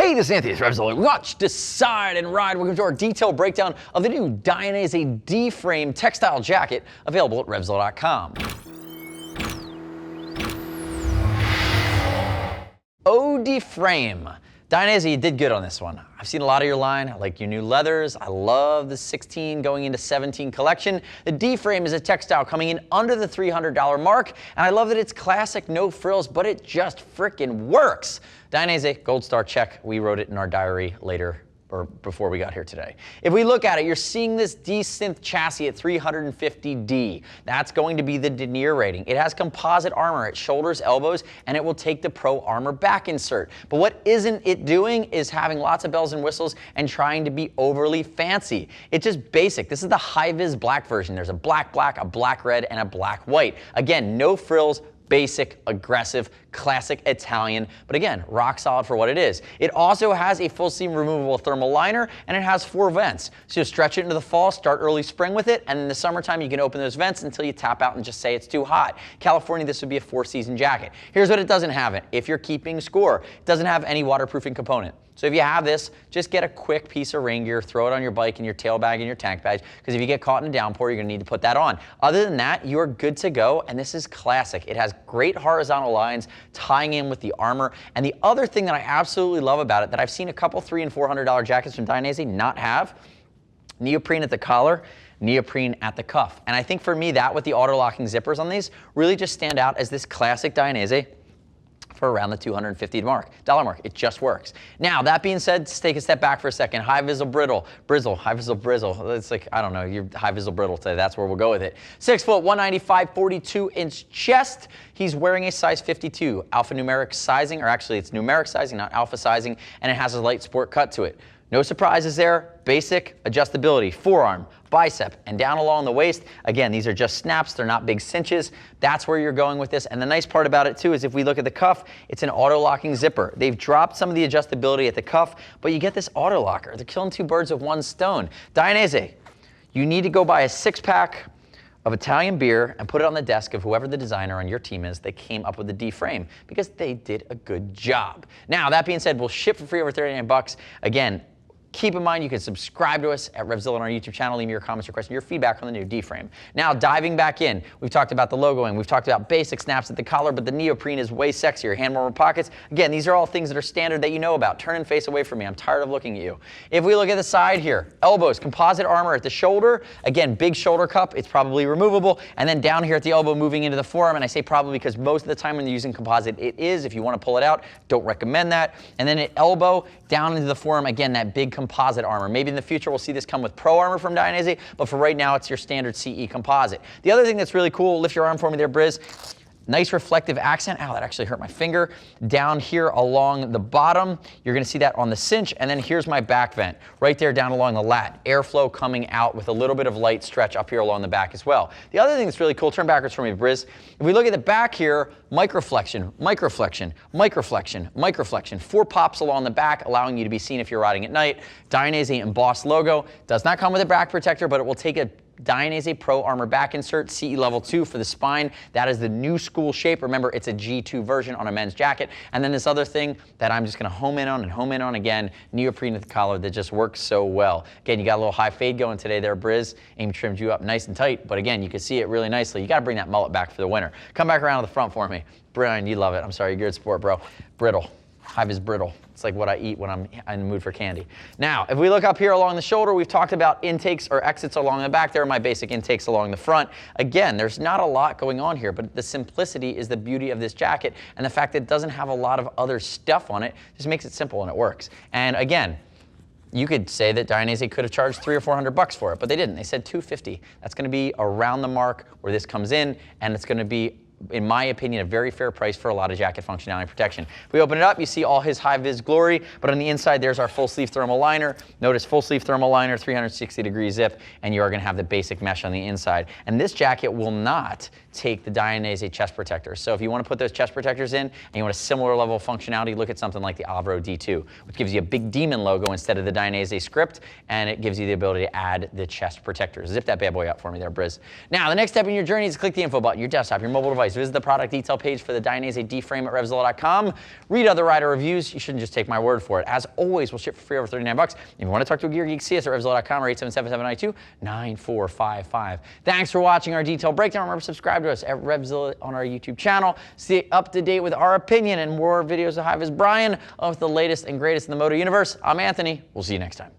Hey, this is Anthony, it's RevZilla. Watch, decide, and ride. Welcome to our detailed breakdown of the new Dainese D-Frame textile jacket available at RevZilla.com. Oh, D-Frame. Dainese, you did good on this one. I've seen a lot of your line. I like your new leathers. I love the 16 going into 17 collection. The D-Frame is a textile coming in under the $300 mark, and I love that it's classic, no frills, but it just frickin' works. Dainese, gold star check. We wrote it in our diary later or before we got here today. If we look at it, you're seeing this D-Synth chassis at 350D. That's going to be the denier rating. It has composite armor at shoulders, elbows, and it will take the Pro Armor back insert. But what isn't it doing is having lots of bells and whistles and trying to be overly fancy. It's just basic. This is the high-vis black version. There's a black, a black red, and a black white. Again, no frills, basic, aggressive, classic Italian, but again, rock solid for what it is. It also has a full seam removable thermal liner, and it has 4 vents. So you stretch it into the fall, start early spring with it, and in the summertime you can open those vents until you tap out and just say it's too hot. California, this would be a 4-season jacket. Here's what it doesn't have. If you're keeping score, it doesn't have any waterproofing component. So if you have this, just get a quick piece of rain gear, throw it on your bike in your tail bag and your tank badge, because if you get caught in a downpour, you're gonna need to put that on. Other than that, you're good to go, and this is classic. It has great horizontal lines tying in with the armor. And the other thing that I absolutely love about it, that I've seen a couple $300 and $400 jackets from Dainese not have, neoprene at the collar, neoprene at the cuff. And I think for me, that with the auto-locking zippers on these really just stand out as this classic Dainese for around the $250 mark. It just works. Now, that being said, let's take a step back for a second. High visible brizzle. It's like, I don't know, you're high visible brittle today. That's where we'll go with it. 6 foot, 195, 42-inch chest. He's wearing a size 52 alphanumeric sizing, or actually it's numeric sizing, not alpha sizing, and it has a light sport cut to it. No surprises there. Basic adjustability, forearm, bicep, and down along the waist. Again, these are just snaps. They're not big cinches. That's where you're going with this. And the nice part about it too is if we look at the cuff, it's an auto-locking zipper. They've dropped some of the adjustability at the cuff, but you get this auto-locker. They're killing 2 birds with 1 stone. Dainese, you need to go buy a 6-pack of Italian beer and put it on the desk of whoever the designer on your team is that came up with the D-Frame, because they did a good job. Now, that being said, we'll ship for free over 39 bucks. Again, keep in mind, you can subscribe to us at RevZilla on our YouTube channel. Leave me your comments, your questions, your feedback on the new D-Frame. Now, diving back in, we've talked about the logoing. We've talked about basic snaps at the collar, but the neoprene is way sexier. Hand warmer pockets. Again, these are all things that are standard that you know about. Turn and face away from me. I'm tired of looking at you. If we look at the side here, elbows, composite armor at the shoulder. Again, big shoulder cup. It's probably removable. And then down here at the elbow, moving into the forearm. And I say probably because most of the time when you're using composite, it is. If you want to pull it out, don't recommend that. And then at elbow, down into the forearm, again, that big composite armor. Maybe in the future we'll see this come with Pro Armor from Dainese, but for right now it's your standard CE composite. The other thing that's really cool, lift your arm for me there, Briz. Nice reflective accent. Ow, that actually hurt my finger. Down here along the bottom, you're gonna see that on the cinch, and then here's my back vent. Right there down along the lat. Airflow coming out with a little bit of light stretch up here along the back as well. The other thing that's really cool, turn backwards for me, Briz. If we look at the back here, microflexion, microflexion, microflexion, microflexion. 4 pops along the back, allowing you to be seen if you're riding at night. Dainese embossed logo. Does not come with a back protector, but it will take a Dainese Pro Armor back insert, CE level 2 for the spine. That is the new school shape. Remember, it's a G2 version on a men's jacket. And then this other thing that I'm just gonna home in on and home in on again, neoprene at the collar that just works so well. Again, you got a little high fade going today there, Briz. Amy trimmed you up nice and tight, but again, you can see it really nicely. You gotta bring that mullet back for the winter. Come back around to the front for me. Brian, you love it. I'm sorry, you're good sport, bro. Brittle. High-vis brittle. It's like what I eat when I'm in the mood for candy. Now, if we look up here along the shoulder, we've talked about intakes or exits along the back. There are my basic intakes along the front. Again, there's not a lot going on here, but the simplicity is the beauty of this jacket, and the fact that it doesn't have a lot of other stuff on it just makes it simple and it works. And again, you could say that Dainese could have charged $300 or $400 for it, but they didn't. They said $250. That's gonna be around the mark where this comes in, and it's gonna be, in my opinion, a very fair price for a lot of jacket functionality and protection. If we open it up, you see all his high-vis glory, but on the inside, there's our full-sleeve thermal liner. Notice full-sleeve thermal liner, 360-degree zip, and you are gonna have the basic mesh on the inside. And this jacket will not take the Dainese chest protectors. So if you wanna put those chest protectors in, and you want a similar level of functionality, look at something like the Avro D2, which gives you a big demon logo instead of the Dainese script, and it gives you the ability to add the chest protectors. Zip that bad boy up for me there, Briz. Now, the next step in your journey is to click the info button, your desktop, your mobile device, always, visit the product detail page for the Dainese D-Frame at RevZilla.com. Read other rider reviews. You shouldn't just take my word for it. As always, we'll ship for free over $39. If you want to talk to a gear geek, see us at RevZilla.com or 877-792-9455. Thanks for watching our detailed breakdown. Remember, subscribe to us at RevZilla on our YouTube channel. Stay up to date with our opinion and more videos of Hive is Brian of the latest and greatest in the moto universe. I'm Anthony. We'll see you next time.